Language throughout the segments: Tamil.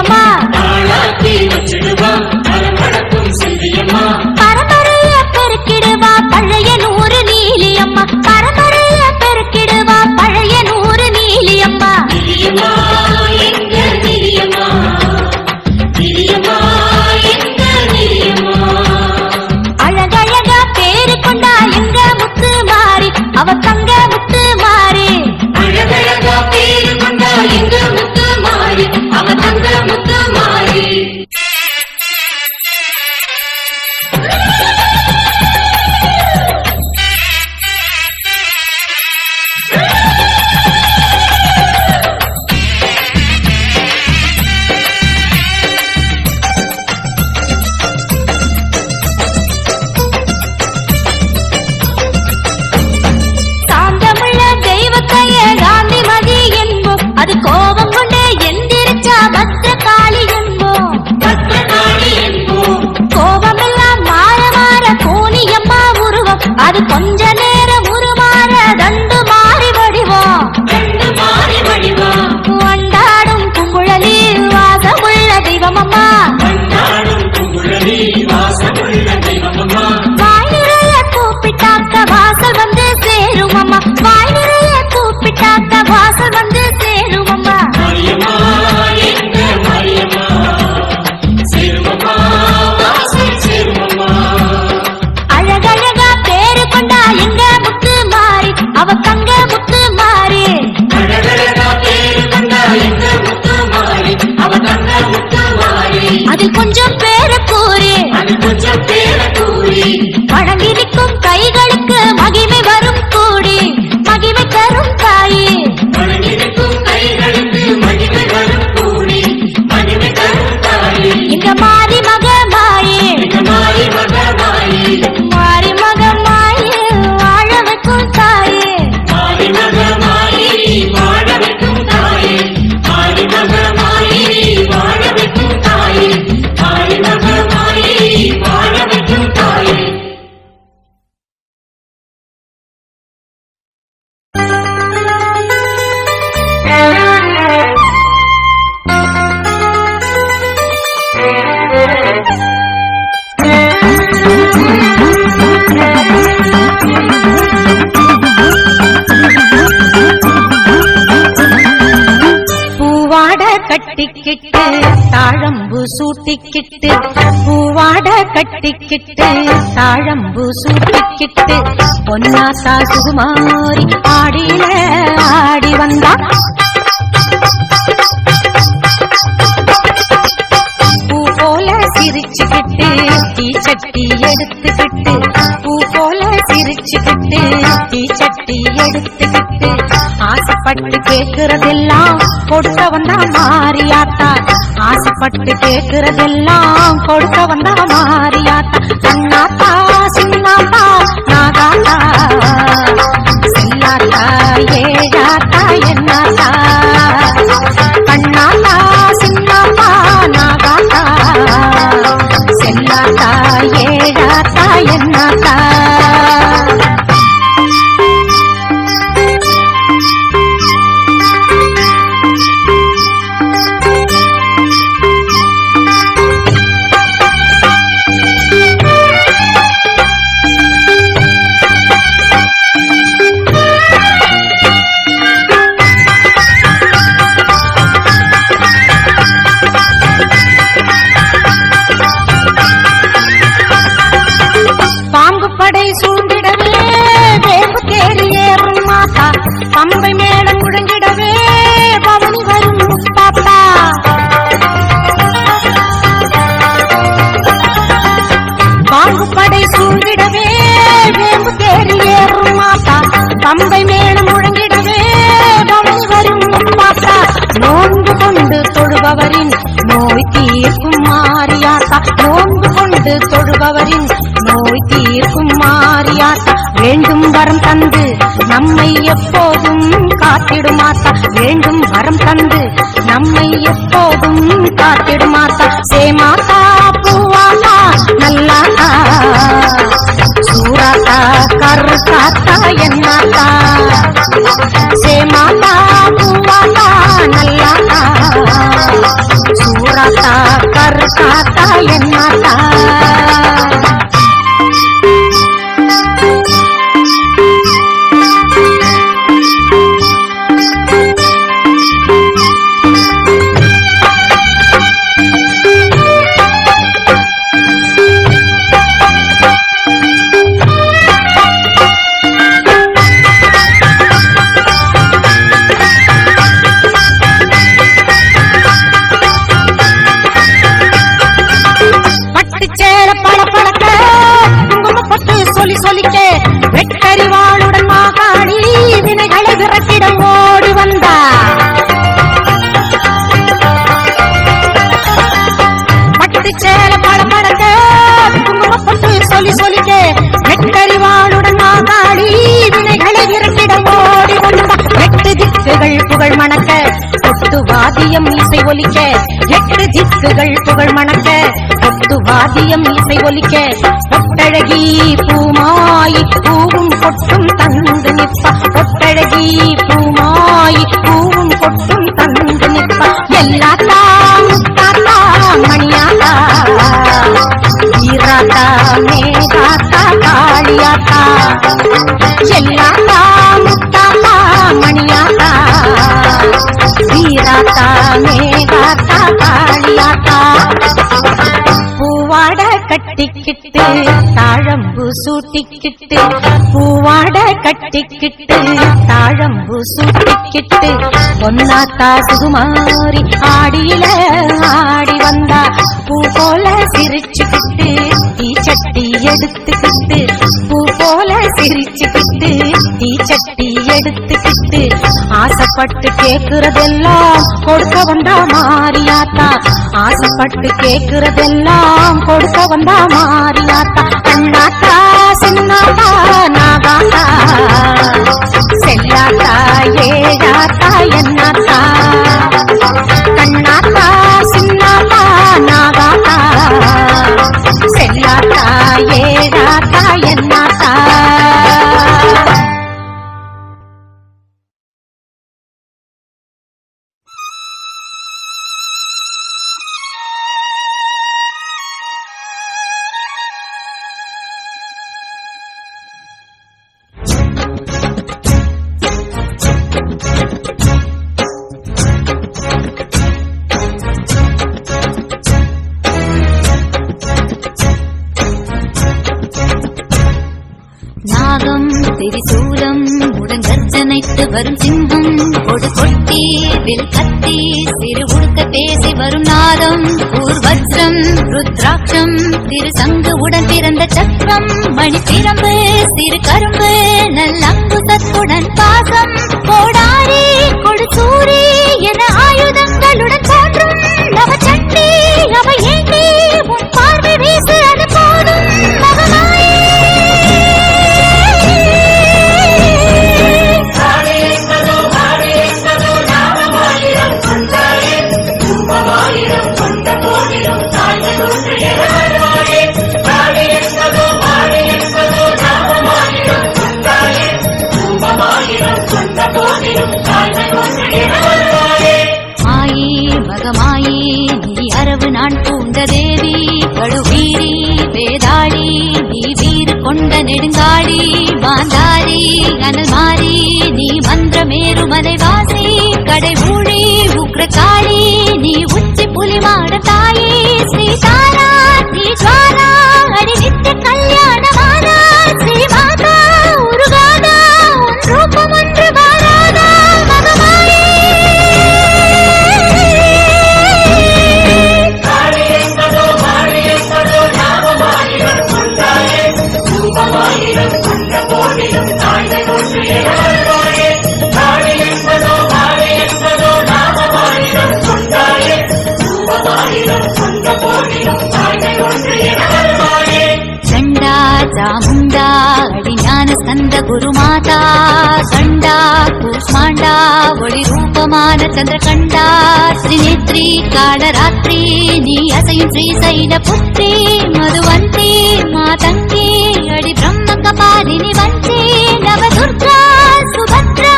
நீலியம்மா பரம்பரைய பெருக்கிடுவா பழைய நூறு நீலியம்மா பரம்பரைய பெருக்கிடுவா பழைய நூறு நீலியம்மா அழகழகா பேரு கொண்டா எங்க முத்து மாறி அவ தங்க முத்து மாறி அழகழகா பேரு கொண்டா எங்க முத்து மாறி அவ தங்க முத்து மாறி அது கோபம் கொண்டே எந்திரிச்சா பத்திரகாளி என்போம் கோபமெல்லாம் மாற மாற கோணியம்மா உருவம் அது கொஞ்ச நேரம் உருமாற தண்டு மாறி வடிவோம் வண்டாடும் குங்குழலி வாசமுள்ள தெய்வமம்மா வாய் நிறைய கூப்பிட்டாக்க வாசல் வந்து சேரும் அம்மா வாய் நிறைய கூப்பிட்டாக்க வாசல் வந்து சேரும் அம்மா அழகழகா பேரு கொண்டா எங்க முத்து மாறி அவ தங்க முத்து மாறி அதில் கொஞ்சம் பேர கூறி வணங்கிருக்கும் கைகளுக்கு மகிமை வரும் கூடி மகிமை தரும் தாயி இங்க மாறி மக மாயி மாறி மக மாயி வாழ வைக்கும் தாயி கட்டிக்கிட்டு தாழம்பு சூட்டிக்கிட்டு பூவாட கட்டிக்கிட்டு தாழம்பு சூட்டிக்கிட்டு பொன்னாசா சுகுமாரி ஆடியில ஆடி வந்தா பூ போல சிரிச்சுக்கிட்டு தீச்சட்டி எடுத்துக்கிட்டு பூ போல சிரிச்சுக்கிட்டு தீச்சட்டி எடுத்துக்கிட்டு ஆசைப்பட்டு கேட்கிறதெல்லாம் கொடுக்க வந்தா மாறியாத்தா ஆசைப்பட்டு கேட்கிறதெல்லாம் கொடுக்க வந்தா மாறியாத்தா கண்ணாத்தா சின்னாத்தா நாகாத்தா செல்லாத்தா ஏழாத்தா என்னாத்தா கண்ணாத்தா சின்னாத்தா நாகாத்தா செல்லாத்தா ஏழாத்தா என்னாத்தா பம்பை மேளம் முழங்கிடவே பவனி வரும் முத்தாத்தா பாம்பு படை சூழ்ந்திடவே வேம்பு தேடி ஏறும் மாத்தா பம்பை மேளம் முழங்கிடவே பவனி வரும் முத்தாத்தா நோன்பு கொண்டு தொழுபவரின் நோய் தீர்க்கும் மாறியாத்தா நோன்பு கொண்டு தொழுபவரின் நோய் தீர்க்கும் மாறியாத்தா வேண்டும் வரம் தந்து நம்மை எப்போதும் காத்திடுமாத்தா வேண்டும் வரம் தந்து நம்மை எப்போதும் காத்திடுமாத்தா சேமாத்தா பூவாத்தா நல்லாத்தா சூராத்தா கருத்தாத்தா என்னாத்தா சேமாத்தா பூவாத்தா நல்லாத்தா சூரா ஒலிக்க 8 திக்குகள் புகழ் மணக்க கொட்டு வாத்தியம் இசை ஒலிக்க பொட்டழகி பூமாயி பூவும் பொட்டும் தந்து நிற்பா பொட்டழகி பூமாயி பூவும் பொட்டும் தந்து நிற்பா எல்லாத்தா முத்தாத்தா மணியாத்தா ஈராத்தா மேகாத்தா காளியாத்தா எல்லாத்தா முத்தாத்தா மணியாத்தா ஈராத்தா மேகாத்தா காளியாத்தா பூவாட கட்டிக்கிட்டு தாழம்பு சூட்டிக்கிட்டு பூவாட கட்டிக்கிட்டு தாழம்பு சூட்டிக்கிட்டு பொன்னாத்தா சுகுமாரி ஆடியில ஆடி வந்தா பூ போல சிரிச்சுக்கிட்டு தீச்சட்டி எடுத்துக்கிட்டு பூ போல சிரிச்சுக்கிட்டு தீச்சட்டி எடுத்துக்கிட்டு ஆசைப்பட்டு கேக்குறதெல்லாம் கொடுக்க வந்தா மாரியாத்தா ஆசைப்பட்டு கேக்குறதெல்லாம் கொடுக்க வந்தா மாரியாத்தா அண்ணாத்தா சின்னாத்தா நாகாத்தா செல்லாத்தா ஏழாத்தா என்னாத்தா கண்ணாத்தா சின்னாத்தா நாகாத்தா செல்லாத்தா ஏழாத்தா என்னாத்தா நாகம் திரிசூலம் உடன் கர்ஜனைத்து வரும் சிங்கம் கொடு கொட்டி வில் கத்தி சிறு உடுக்க பேசி வரும் நாதம் ஊர்வஜ்ரம் ருத்ராட்சம் திரு சங்கு உடன் பிறந்த சக்கரம் மணி பிரம்பு சிறு கரும்பு நல்லங்குசத்துடன் பாசம் கோடாரி கொடு சூரி என ஆயுதங்களுடன் தோன்றும் நவ சண்டி அவ ஏண்டி உன் பார்வை வீசு அது போதும் மகமாயே மகமாயி நீ அரவு நான் பூண்ட தேவி கடுவீரி வேதாளி நீ வீறு கொண்ட நெடுங்காடி மாந்தாரி அனல் மாறி நீ மந்திரமேரு மலைவாசி கடை ஊழி உக்ரகாளி நீ உச்சி புலிமாட தாயே ஸ்ரீதாரா நீ ஜாரா அடி நித்திய கல்யாணமானா ஸ்ரீ மாதா உருகாதா உன் ரூபம் ஒன்று வாராதா மகமாயே சண்டா சாமுண்டா அடிஞான ஸ்கந்த குருமாதா கண்டா கூஷ்மாண்டா ஒளி ரூபமான சந்திரகண்டா ஸ்ரீநேத்ரி காலராத்திரி நீ அசையும் ஸ்ரீசைல புத்ரி மதுவந்தி மாதங்கி அடி பிரம்ம கபாலினி வந்தி நவதுர்கா சுபத்ரா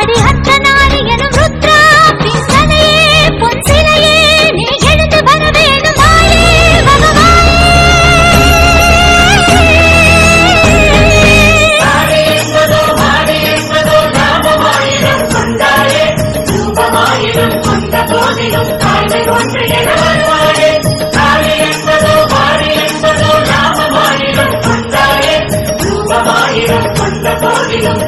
அடி ஹத்தனாரி எனும் ருத்ரா பின்சனையே பொன் சிலையே நீ எழுந்து வர வேணும் மாயே பகவான் ரூபமாயிரம் கொண்ட போதிலும்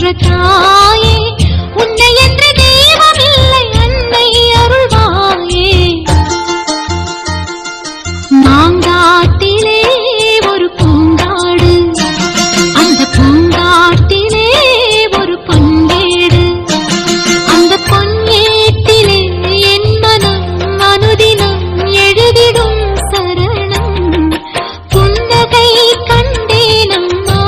என்ற தாயே, உன்னை என்ற தெய்வமில்லை அன்னை அருள்வாயே. மாங்காட்டிலே ஒரு பூங்காடு, அந்த பூங்காட்டிலே ஒரு பொன்னேடு, அந்த பொன்னேட்டிலே என் மனம் அனுதினம் எழுதிடும் சரணம். புன்னகை கண்டேனம்மா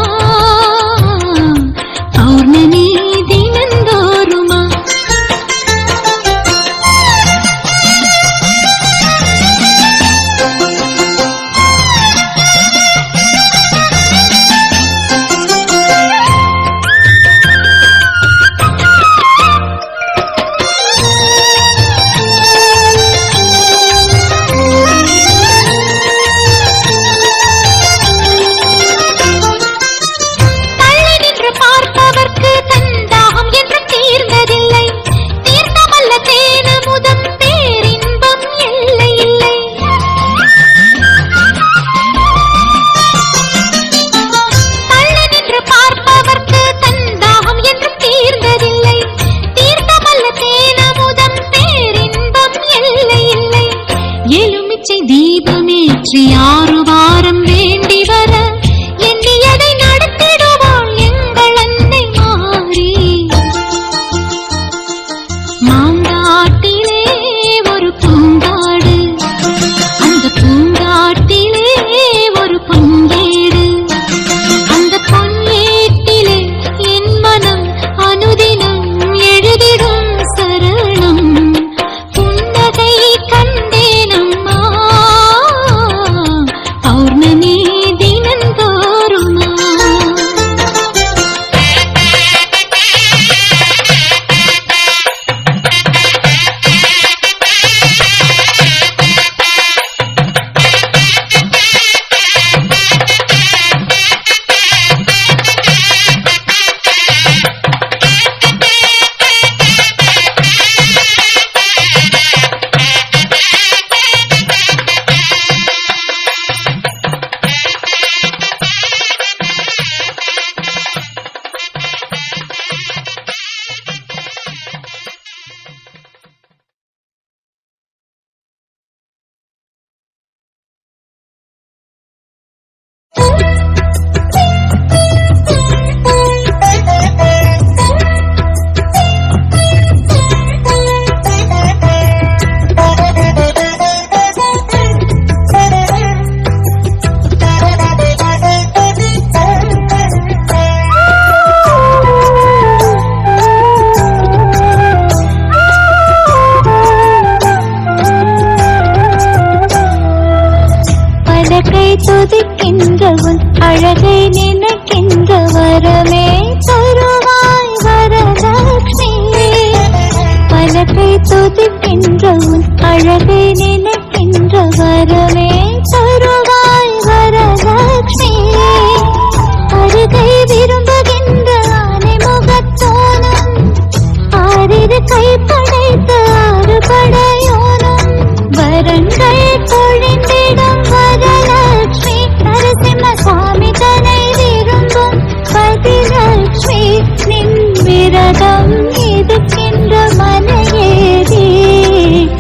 பௌர்ணமி தினந்தோறுமா. தீபமேற்றி 6 வாரம் வேண்டி வர எண்ணியதை நடத்திடுவாள் எங்கள் அன்னை மாறி. மாங்காட்டிலே ஒரு பூங்காடு, அந்த பூங்காட்டிலே ஒரு பொன்னேடு, அந்த பொன்னேட்டிலே என் மனம் அனுதினம் எழுதிடும் சரணம். புன்னகை கண்டேனம்மா பௌர்ணமி தினந்தோறுமா. துதிக்கின்ற உன் அழகை நினைக்கின்ற வரமே தருவாய் வரலட்சுமி. பலகை துதிக்கின்ற உன் அழகை நினைக்கின்ற வரமே தருவாய் வரலட்சுமி. அருகை விரும்புகின்ற ஆனை முகத்தோனும், ஆறிரு கை படைத்த ஆறுபடையோனும், வரங்கள் பொழிந்திடும் வரலட்சுமி. நரசிம்ம சுவாமி தனை விரும்பும் பதிலட்சுமி. நின் விரதம் எதிர்க்கின்ற மனையேறி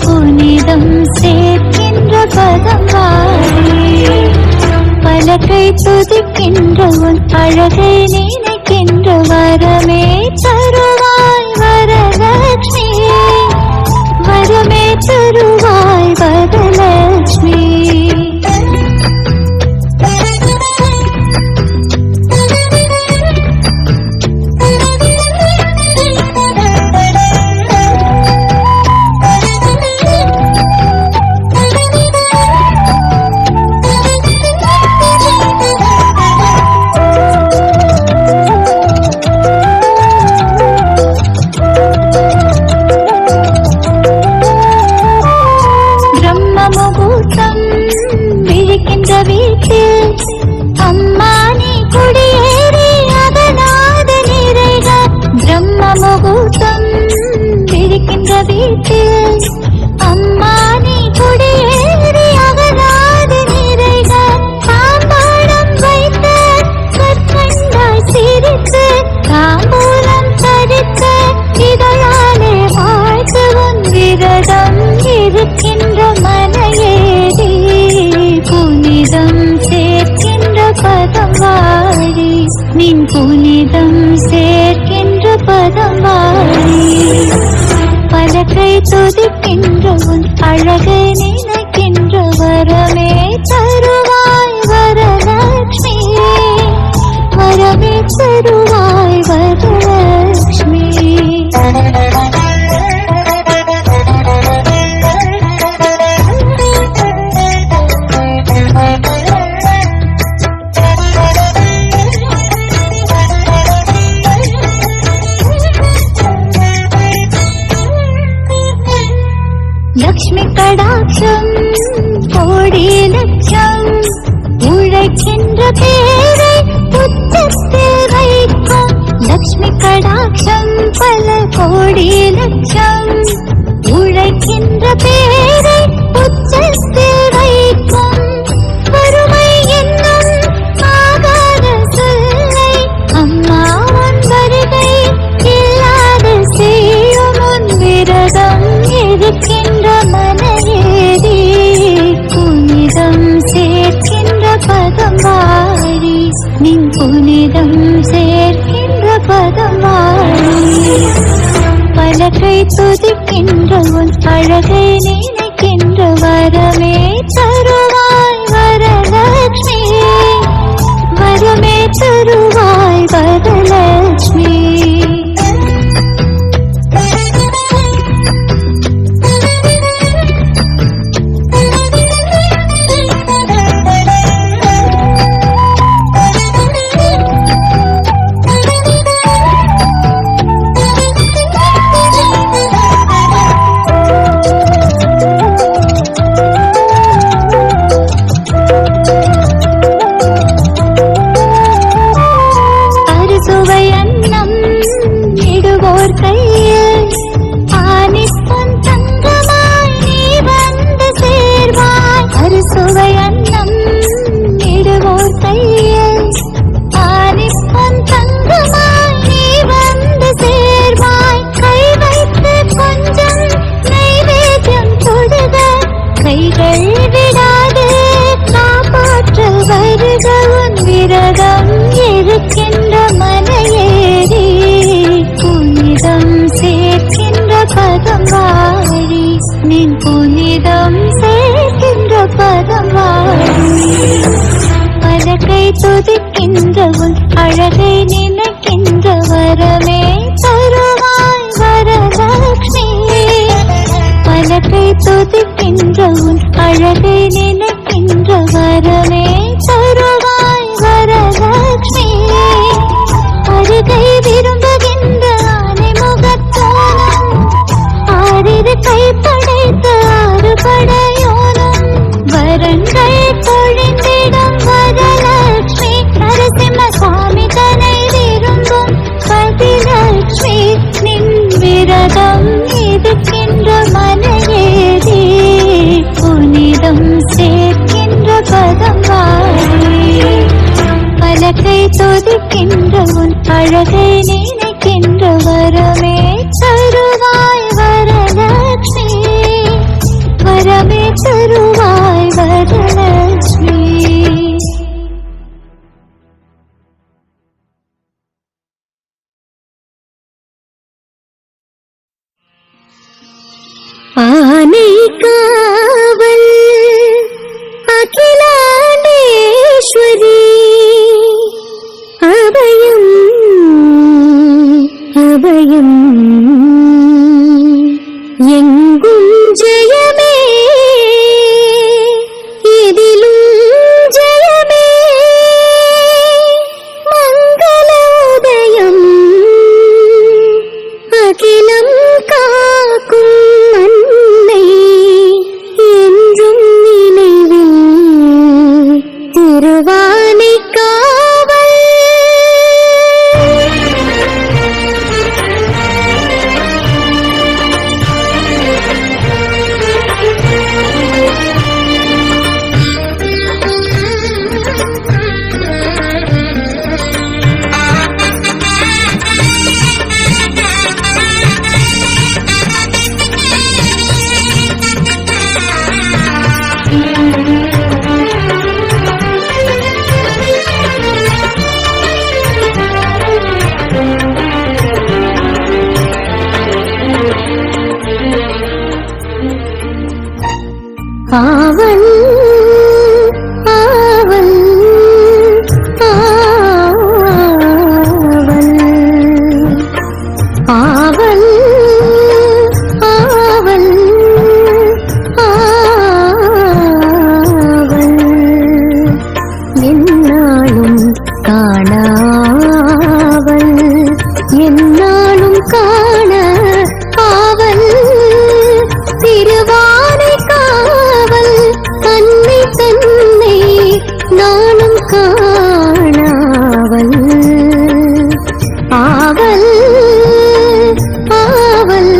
புனிதம் சேர்க்கின்ற பதம் வாரி. பலகை துதிக்கின்ற உன் அழகை நினைக்கின்ற வரமே தருவாய் வரலட்சுமி. வரமே தருவாய் வரலட்சுமி. தாம்பூல பதம் வாழி நின் புனிதம் சேர்க்கின்ற பதம் வாழி பலகை துதிக்கின்ற உன் அழகை நினைக்கின்ற வரமே தருவாய் வரலட்சுமி வரமே தருவாய் வரலட்சுமி லக்ஷ்மி கடாட்சம் கோடி லட்சம் உழைக்கின்ற பேரை உச்சத்தில் வைக்கும் லக்ஷ்மி கடாட்சம் பல கோடி லட்சம் உழைக்கின்ற பேரை உச்சத்தில் வைக்கும் வறுமை என்னும் ஆகாத சொல்லை அம்மா உன் வருகை இல்லாத செய்யும் உன் விரதம் இருக்கின்ற மனையேறி புனிதம் சேர்க்கின்ற பதம் வாழி நின் புனிதம் சேர்க்கின்ற பதம் வாழி பலகை துதிக்கின்ற உன் அழகை நினைக்கின்ற வரமே தருவாய் வரலட்சுமி வரமே தருவாய் வரலட்சுமி நின் புனிதம் சேர்க்கின்ற பதம் வாழி பலகை துதிக்கின்ற உன் அழகை நினைக்கின்ற வரமே தருவாய் வரலட்சுமி பலகை துதிக்கின்ற உன் அழகை நினைக்கின்ற வரமே தருவாய் வரலட்சுமி அருகை விரும்புகின்ற ஆனை முகத்தோனும் ஆறிரு கை படைத்த ஆறுபடையோனும் வரங்கள் பொழிந்திடும் வரலட்சுமி நரசிம்ம சுவாமி தனை விரும்பும் பதிலட்சுமி நின் விரதம் இருக்கின்ற மனையேறி புனிதம் சேர்க்கின்ற பதம் வாழி பலகை துதிக்கின்ற உன் அழகை நினைக்கின்ற வரமே தருவாய் வரலட்சுமி வரமே தருவாய் வரலட்சுமி ஆனை காவல் அகிலாண்டேஸ்வரி அபயம் அபயம் எங்கும் ஜெயமே இதிலும் ஜெயமே மங்களோதயம் அகிலம் காக்கும் அன்னை என்றும் நினைவில் திருவானைக்காவல் ஆவல் ஆவல் ஆவல் ஆவல் ஆவல் ஆவல் என்னாலும் காணாவல் என்னாலும் காண ஆவல் திருவானை காவல் தன்னை தன்னை நானும் காணாவல் ஆவல் ஆவல்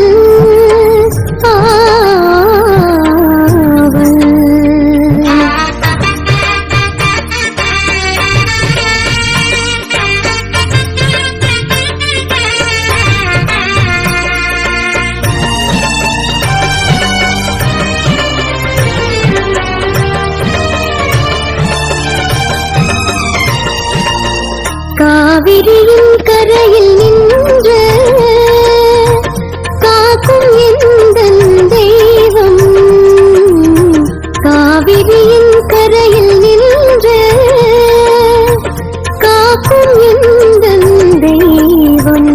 காவிரியின் கரையில் நின்று காக்கும் எந்தன் தெய்வம் காவிரியின் கரையில் நின்று காக்கும் எந்தன் தெய்வம்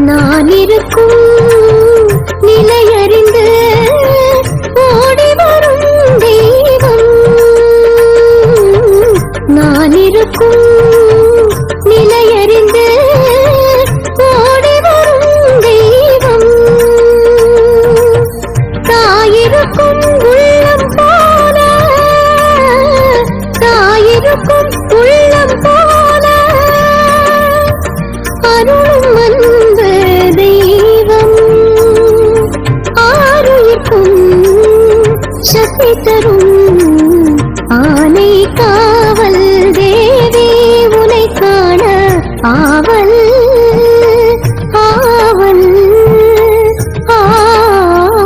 நான் இருக்கும் நிலையறிந்து ஓடி வரும் தெய்வம் நான் இருக்கும் நிலையறிந்து ஓடி வரும் தெய்வம் தாயிருக்கும் உள்ளம் போல தாயிருக்கும் உள்ளம் போல அருளும் அன்பு தெய்வம் ஆருயிர்க்கும் சக்தி தரும் ஆனை காவல் தேவி உனை காண ஆவல் ஆவல் ஆவல்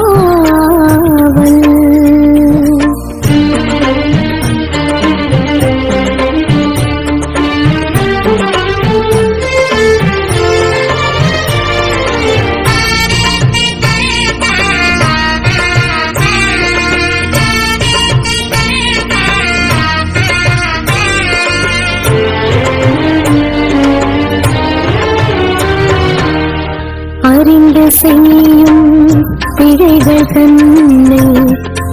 அறிந்து செய்யும் பிழைகள் தன்னை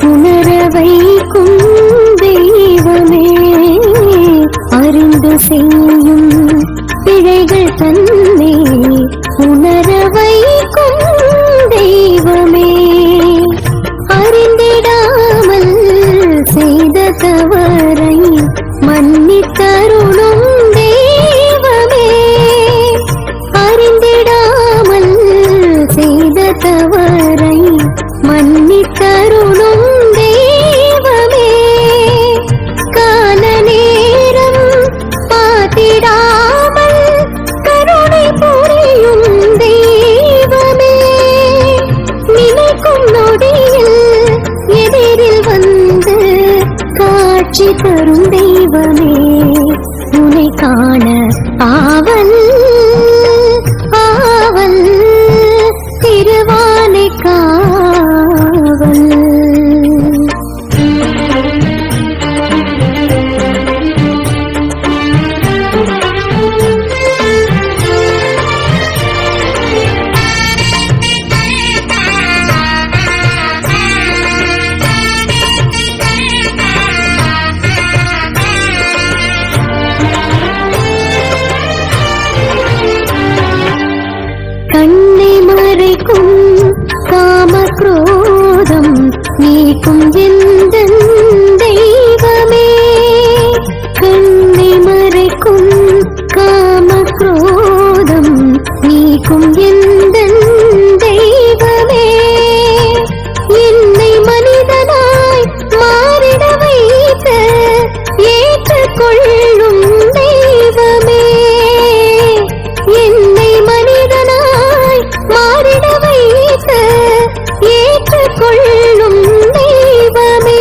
உணர வைக்கும் தெய்வமே அறிந்து செய்யும் பிழைகள் தன்னை உணர வைக்கும் தெய்வமே அறிந்திடாமல் செய்த தவறை மன்னித்தருளும் தெய்வமே அறிந்திடாமல் செய்த தவறை மன்னித்தருளும் தெய்வமே கால நேரம் பார்த்திடாமல் கருணை புரியும் தெய்வமே நினைக்கும் நொடியில் எதிரில் வந்து காட்சி தரும் தெய்வமே உன்னை காண ஆவல் ஆவல் திருவானை காவல் கண்ணை மறைக்கும் காம குரோதம் நீக்கும் எந்தன் தெய்வமே கண்ணை மறைக்கும் காம குரோதம் நீக்கும் எந்தன் தெய்வமே என்னை மனிதனாய் மாறிட வைத்து ஏற்றுக்கொள்ளும் தெய்வமே என்னை மனிதனாய் மாறிட வைத்து ஏற்றுக்கொள்ளும் தெய்வமே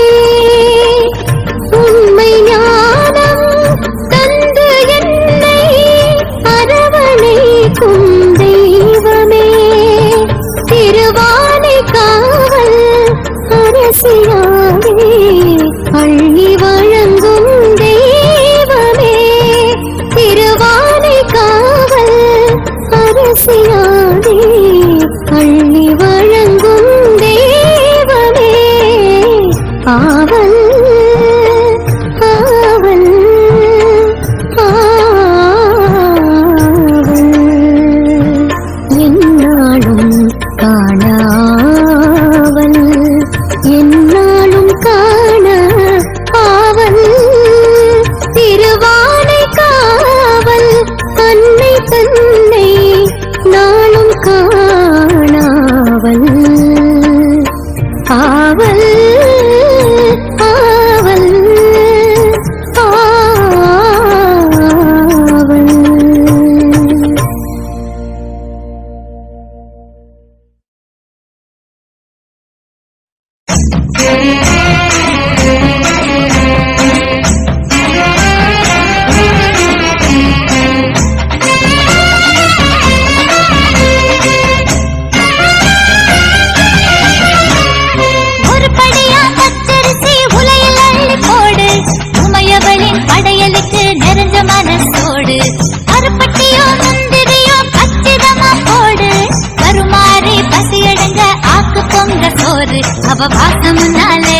அவ வாசம் முன்னாலே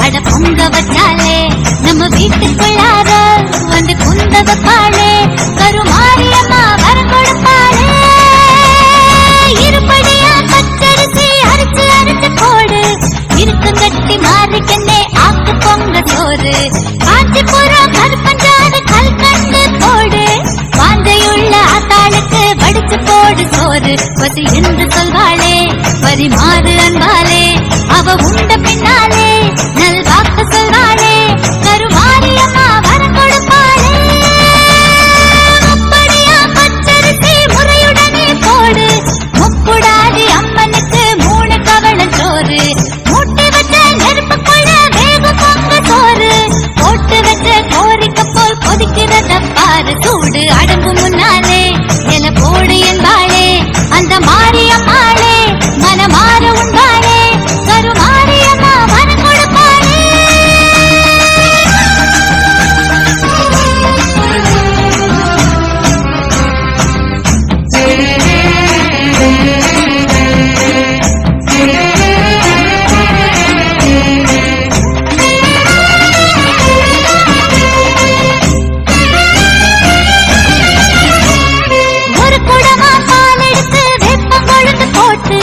அட பொங்க வச்சாலே நம்ம வீட்டுக்குள்ளார வந்து குந்த வைப்பாளே கருமாரியம்மா வரம் கொடுப்பாளே இருபடியா பச்சரிசி அரைச்சு அரைச்சு போடு இருக்கு கட்டி மாறிக்கண்ணே ஆக்கு பொங்க சோறு காஞ்சிபுரம் கருப்பஞ்சாறு கல்கண்டு போடு வாந்தையுள்ள ஆத்தாளுக்கு வடிச்சு போடு சோறு பசி என்று சொல்வாளே பரிமாறு அன்பாலே அவ உண்ட பின்னாலே நல்வாக்கு சொல்வாளே கருமாரியம்மா வரம் கொடுப்பாளே முப்படியா பச்சரிசி முறையுடனே போடு முப்புடாதி அம்மனுக்கு 3 கவள சோறு மூட்டி வச்ச நெருப்புக்குள்ள வேக பொங்க சோறு போட்டு வச்ச கோரிக்கை போல் கொதிக்கிறத பாரு சூடு அடங்கும் முன்னாலே எல போடு என்பாளே அந்த மாரியம்மாளே மனமாற உண்டாளே கருமாரியம்மா வரம் கொடுப்பாளே ஒரு குடமா பால் எடுத்து வெப்பம் கொழுந்து போட்டு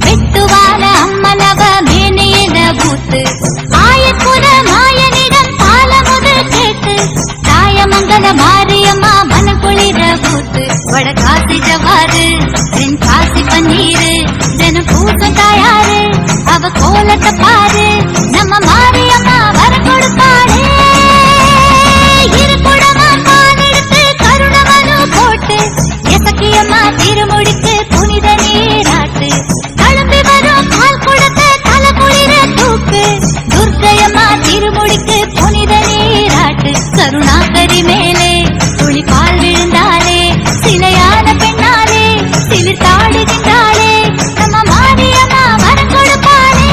வெட்டுவான அம்மனவ மேனையில பூத்து ஆயக்குல மாயனிடம் பால முதல் கேட்டு தாயமங்கல மாரியம்மா மனக்குளிர பூத்து வடகாசி ஜவாறு தென் காசி பன்னீரு தினம் பூசம் தாயாரு அவ கோலத்தை பாரு நம்ம மாரியம்மா வரம் கொடுப்பாளே இரு குடமா பால் எடுத்து கருணமனு போட்டு எசக்கியம்மா திருமுடிக்கு புனித நீராட்டு கிளம்பி வரும் பால் குடத்தை தலை குளிர தூக்கு துர்க்கையம்மா திருமுடிக்கு புனித நீராட்டு கருணாகரி மேலே துளி பால் விழுந்தாலே சிலையான பெண்ணாலே சிலிர்த்தாடுகின்றாளே நம்ம மாரியம்மா வரம் கொடுப்பாளே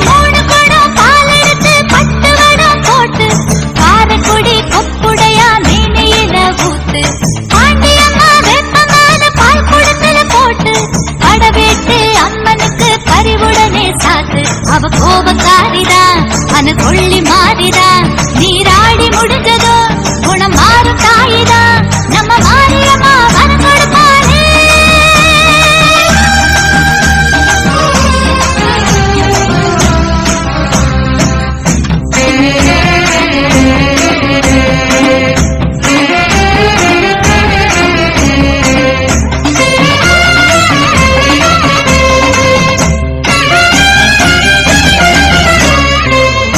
3 குடம் பால் எடுத்து பட்டு வடம் போட்டு காரக்குடி கொப்புடையா மேனையில ஊத்து பாண்டியம்மா வெப்பமான பால் குடத்துல போட்டு படவேட்டு அம்மனுக்கு பரிவுடனே சாத்து அவ கோபக்காரிதான் மன கொள்ளி மாறிதான் நீராடி முடிஞ்சதோ குணம் மாறும் தாயிதான் நம்ம மாரியம்மா வரம் கொடுப்பாளே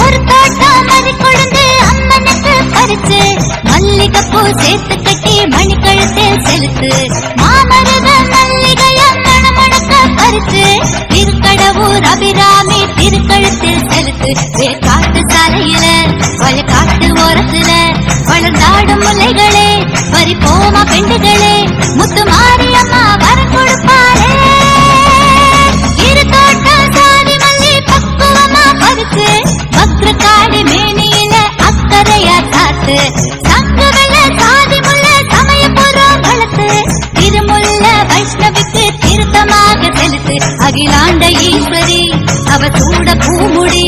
ஒரு தோட்டம் மறி கொழுந்து அம்மனுக்கு பறிச்சு மல்லிகைப்பூ சேர்த்து கட்டி மணி கழுத்தில் செலுத்து மாமருத மல்லிகைய மணமணக்க பறிச்சு திருக்கடவூர் அபிராமி திருக்கழுத்தில் செலுத்து காட்டு சாலையில வயக்காட்டு ஓரத்துல வளர்ந்தாடும் முல்லைகளே பறிப்போமா பெண்டுகளே முத்து மாரியம்மா வரம் கொடுப்பாளே இரு தோட்டம் சாதி மல்லி பக்குவமா பறிச்சு பக்ரகாடி மேனியில அக்கறையா காத்து சங்கு வெள்ள சாதி முல்ல சமயபுரம் வளர்த்து திருமுல்ல வைஷ்ணவிக்கு திருத்தமாக செலுத்து அகிலாண்ட ஈஸ்வரி அவ சூட பூமுடி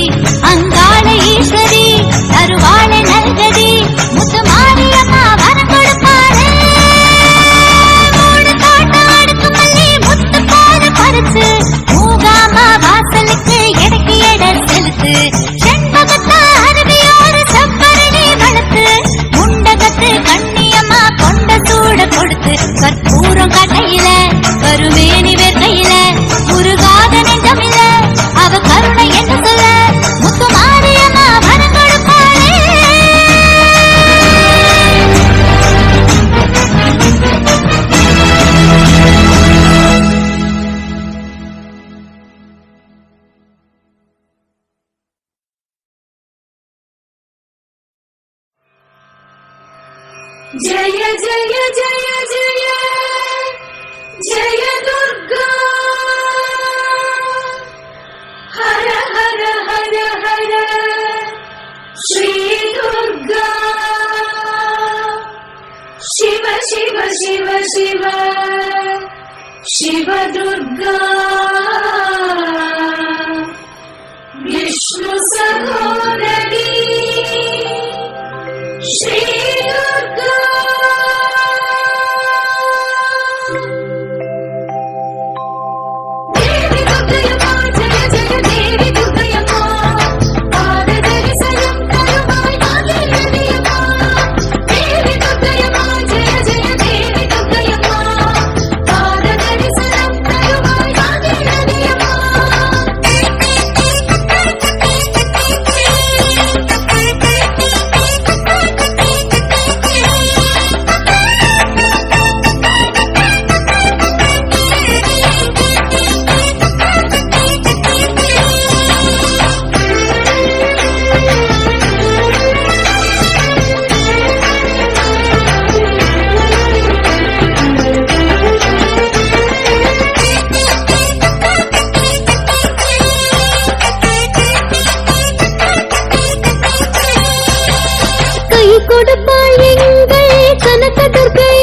அங்காள ஈஸ்வரி தருவாளை நல்கதி முத்து மாரியம்மா வரம் கொடுப்பாளே 3 जय जय जय जय जय दुर्गा हर हर हर हर श्री दुर्गा शिव शिव शिव शिव शिव दुर्गा विष्णु सहोदरी श्री दुर्गा देवी दुर्गयम्मा जय जय देवी दुर्गयम्मा पाद दर्शनं करुवाई भाग्यवतियम्मा देवी दुर्गयम्मा जय जय देवी दुर्गयम्मा पाद दर्शनं करुवाई भाग्यवतियम्मा கொடுப்பாள் எங்கள் கனகதுர்கை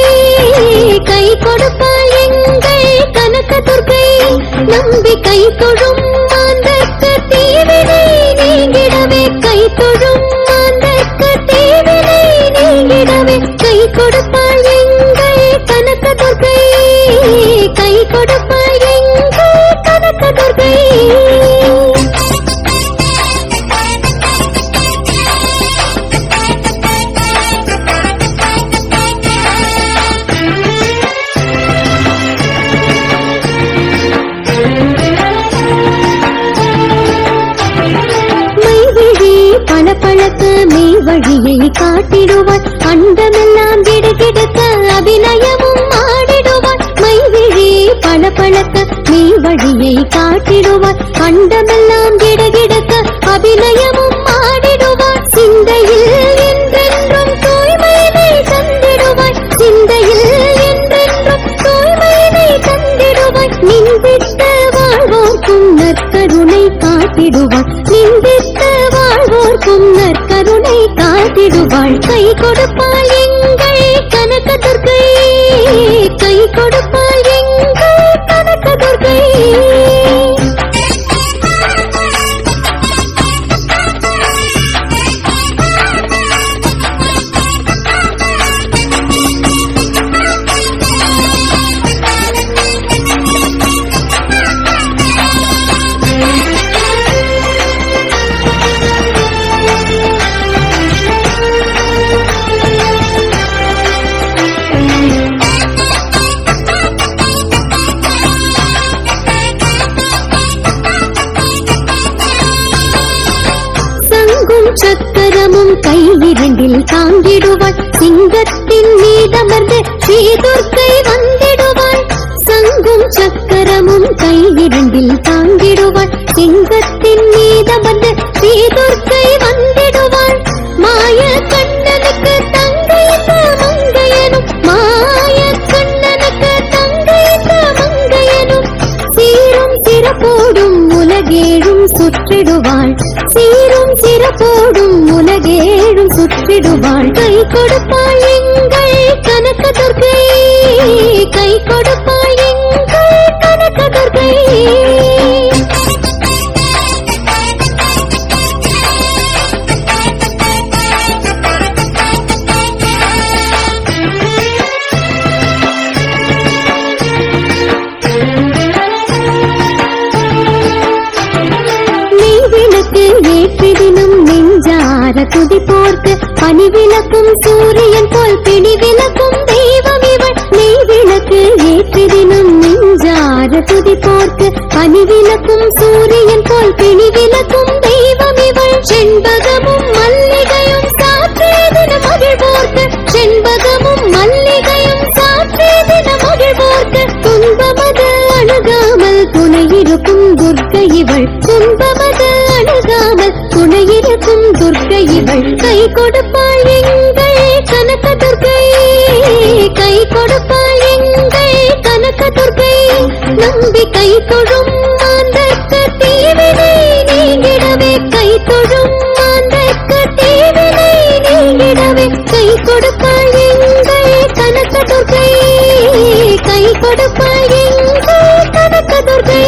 கை கொடுப்பாள் எங்கள் கனகதுர்கை நம்பிக்கை தொழும் மாந்தர்க்கு தீவினை நீங்கிடவே கை தொழும் மாந்தர்க்கு தீவினை நீங்கிடவே கை கொடுப்பாள் எங்கள் கனகதுர்கை கை கொடுப்பாள் எங்கள் கனகதுர்கை பழக்க மெய் வழியை காட்டிடுவாள் அண்டமெல்லாம் கிடுகிடுக்க அபிநயமும் ஆடிடுவாள் மைவிழி பழக்க மெய் வழியை காட்டிடுவாள் அண்டமெல்லாம் கிடுகிடுக்க அபிநயமும் ஆடிடுவாள் சிந்தையில் என்றென்றும் தூய்மையினை தந்திடுவாள் சிந்தையில் என்றென்றும் தூய்மையினை தந்திடுவாள் நிந்தித்த வாழ்வோர்க்கும் நற்கருணை காட்டிடுவாள் நிந்தித்த வாழ்வோர்க்கும் நற்கருணை காட்டிடுவாள் கை கொடுப்பாள் எங்கள் கனகதுர்கை கை கொடுப்பாள் எங்கள் கனகதுர்கை சக்கரமும் கை இரண்டில் தாங்கிடுவாள் சிங்கத்தின் மீதமர்ந்து ஸ்ரீதுர்க்கை வந்திடுவாள் சங்கும் சக்கரமும் கை இரண்டில் தாங்கிடுவாள் சிங்கத்தின் மீதமர்ந்து ஸ்ரீதுர்க்கை வந்திடுவாள் மாய கண்ணனுக்கு தங்கைத்த மங்கையனும் மாய கண்ணனுக்கு தங்கைத்த மங்கையனும் சீரும் சிறப்போடும் உலகேழும் சுற்றிடுவாள் சீரும் சிறப்போடும் உலகேழும் சுற்றிடுவாள் கை கொடுப்பாள் எங்கள் கனகதுர்கை கை கொடுப்பாள் எங்கள் கனகதுர்கை ஏற்றிடினும் நெஞ்சார துதிப்போர்க்கு பணிவிளக்கும் சூரியன் போல் பிடிவிளக்கும் தெய்வம் இவள் நெய்விளக்கு ஏற்றிடினும் நெஞ்சார துதிப்போர்க்கு பணிவிளக்கும் சூரியன் போல் பிடிவிளக்கும் தெய்வம் இவள் செண்பகமும் மல்லிகையும் சாற்றியதின மகிழ்வோர்க்கு செண்பகமும் மல்லிகையும் சாற்றியதின மகிழ்வோர்க்கு துன்பமது அணுகாமல் துணையிருக்கும் துர்க்கை இவள் துன்பமது அணுகாமல் துணையிருக்கும் துர்க்கை இவள் கை கொடுப்பாள் எங்கள் கனகதுர்கை கை கொடுப்பாள் எங்கள் கனகதுர்கை நம்பிக்கை தொழும் மாந்தற்கு தீவினை நீங்கிடவே கை தொழும் மாந்தற்கு தீவினை நீங்கிடவே கை கொடுப்பாள் எங்கள் கனகதுர்கை கை கொடுப்பாள் எங்கள் கனகதுர்கை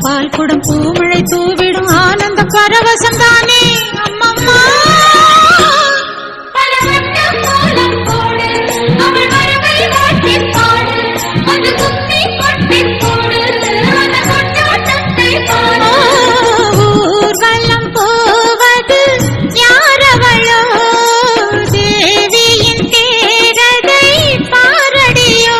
பால் குடம் பூமழை தூவிடும் ஆனந்த பரவசம் தானே அம்மம்மா ஊர்வலம் போவது யாரவளோ தேவியின் தேரதை பாரடியோ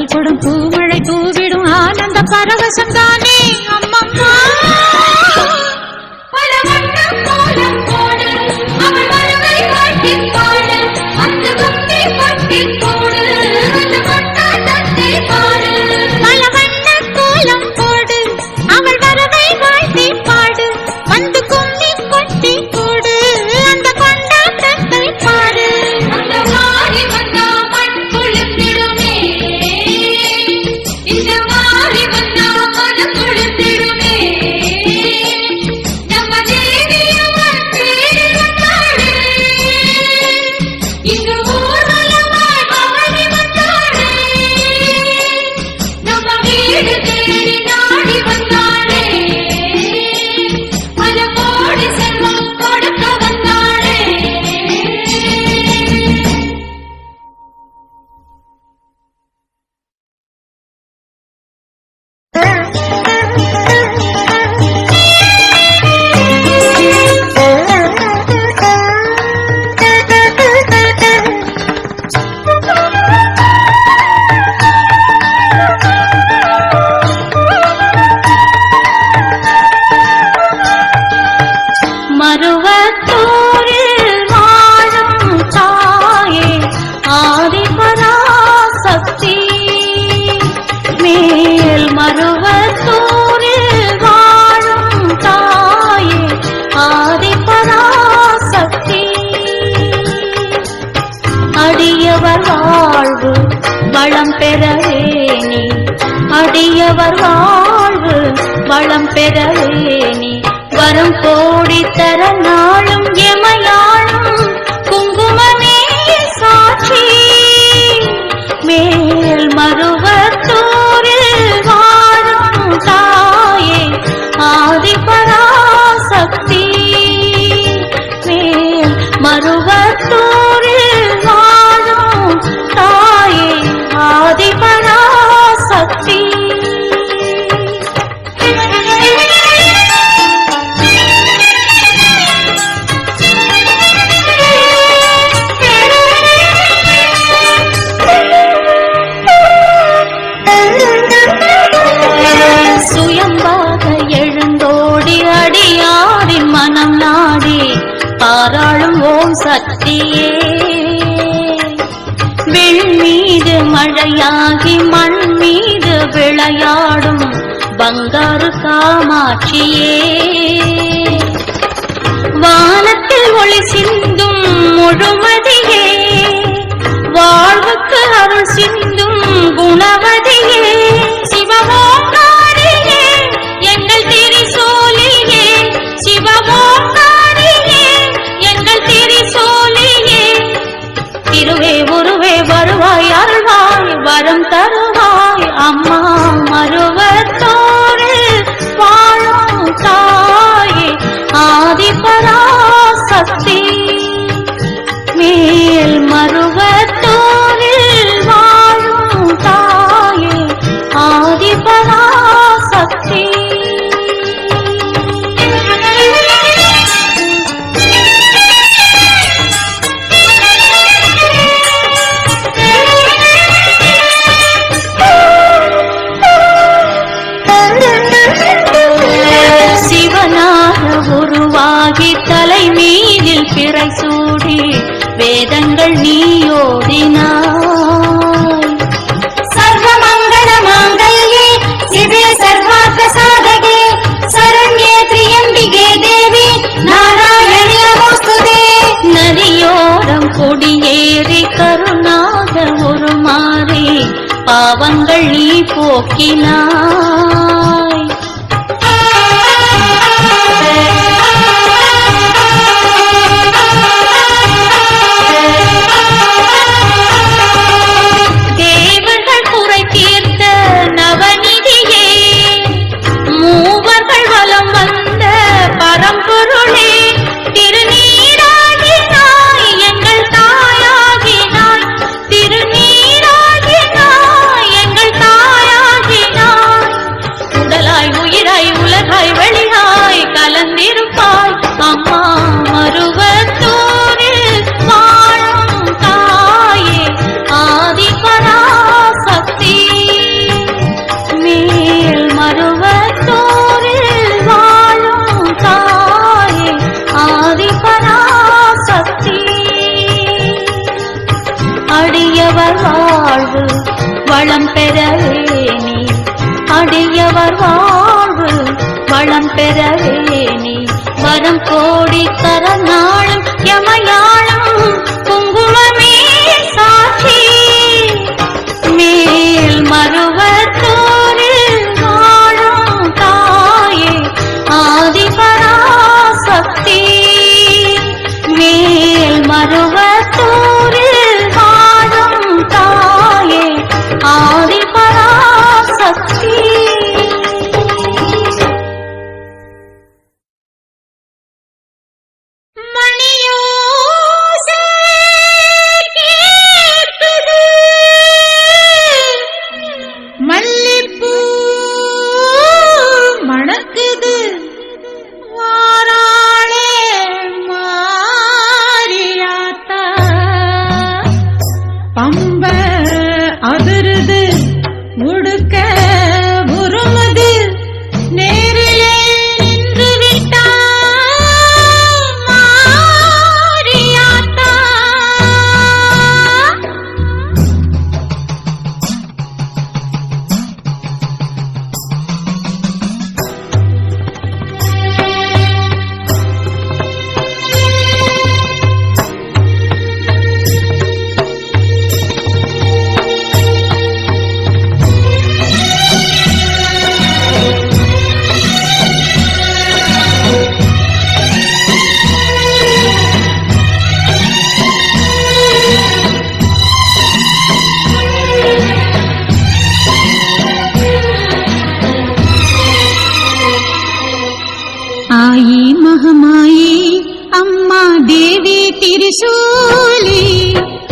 பால் கொடும் பூமழை தூவிடும் ஆனந்த பரவசம் தானே அம்மம்மா. அடியவர் வாழ்வு வளம் பெறவேணி வரம் கோடி தர நாளும் எமையாளும் குங்குமமே சாட்சி மேல் மருவத்தூரில் வாழும் தாயே ஆதிபராசக்தி மேல் மருவத்தூரில் வாழும் தாயே ஆதிபராசக்தி. சுயம்பாக எழுந்தோடி அடியாரின் மனம் நாடி பாராளும் ஓம் சக்தியே விண் மீது மழையாகி மண் மீது விளையாடும் பங்காரு காமாட்சியே வானத்தில் ஒளி சிந்தும் முழுமதியே வாழ்வுக்கு அருள் சிந்தும் குணவதியே சிவமோங்காரியே எங்கள் திரிசூலியே சிவமோங்காரியே எங்கள் திரிசூலியே திருவே உருவே வருவாய் அருள்வாய் வரம் தருவாய் அம்மா மருவத்தோரில் வாழும் தாயே ஆதிபராசக்தி மேல் மருவத்தோரில் வாழும் தாயே ஆதிபராசக்தி. சிவனாக உருவாகி தலை மீதில் பிறை சூடி வேதங்கள் நீயோதினாய் சர்வமங்கள மாங்கல்யே சிவே சர்வார்த்த சாதகே சரண்யே த்ரியம்பிகே தேவி நாராயணி நமோஸ்துதே. நதியோரம் கொடியேறி கருணாக உருமாறி பாவங்கள் நீ போக்கினாய் தேவர்கள் குறை தீர்த்த நவநிதியே மூவர்கள் வலம் வந்த பரம்பொருளே திருநீராகினாய் எங்கள் தாயாகினாய் திருநீராகினாய் எங்கள் தாயாகினாய் வளம் பெறவே நீ அடியவர் வாழ்வு வளம் பெறவே நீ வரம் கோடி தர நாளும் யமயாளும் குங்குமமே சாட்சி மேல் மருவத்தூரில் வாழும் தாயே ஆதிபராசக்தி மேல் மருவத்தூரில் வாழும் தாயே ஆதிபராசக்தி. त्रिशूली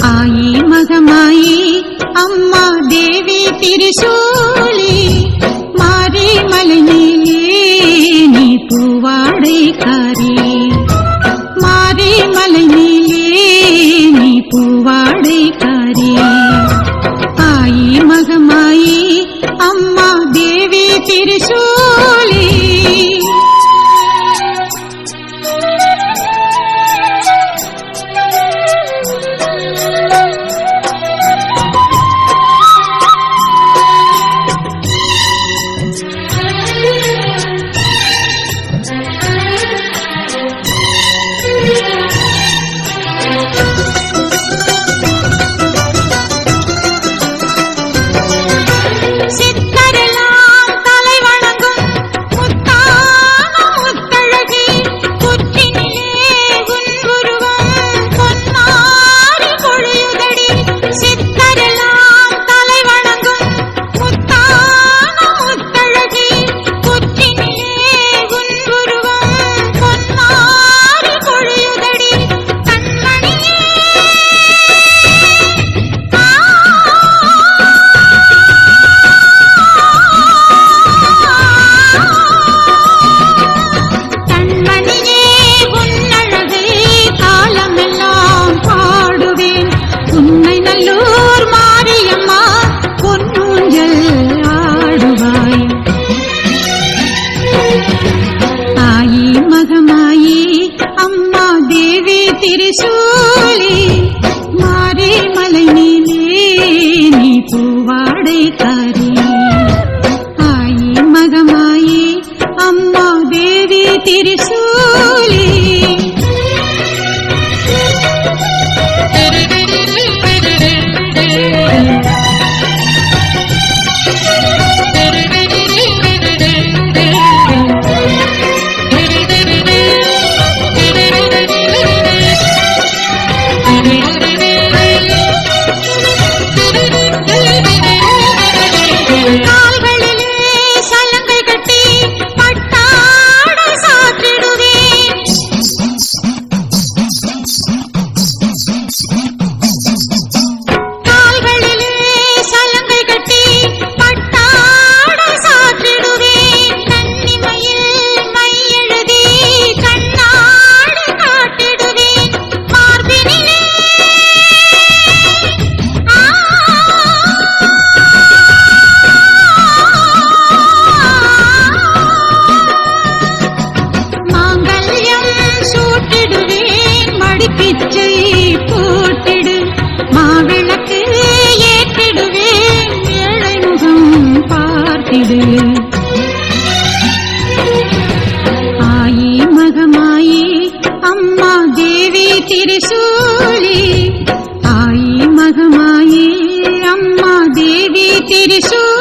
आई महमाई अम्मा देवी त्रिशूली मारी मलनीली नी पूवाड़े कारी मारी मलनीली नी पूवाड़े कारी आई महमाई अम्मा देवी त्रिशूली சித்தரெல்லாம் தலை வணங்கும் விடு. ஆயி மகமாயி அம்மா தேவி திரிசூலி, ஆயி மகமாயி அம்மா தேவி திரிசூலி.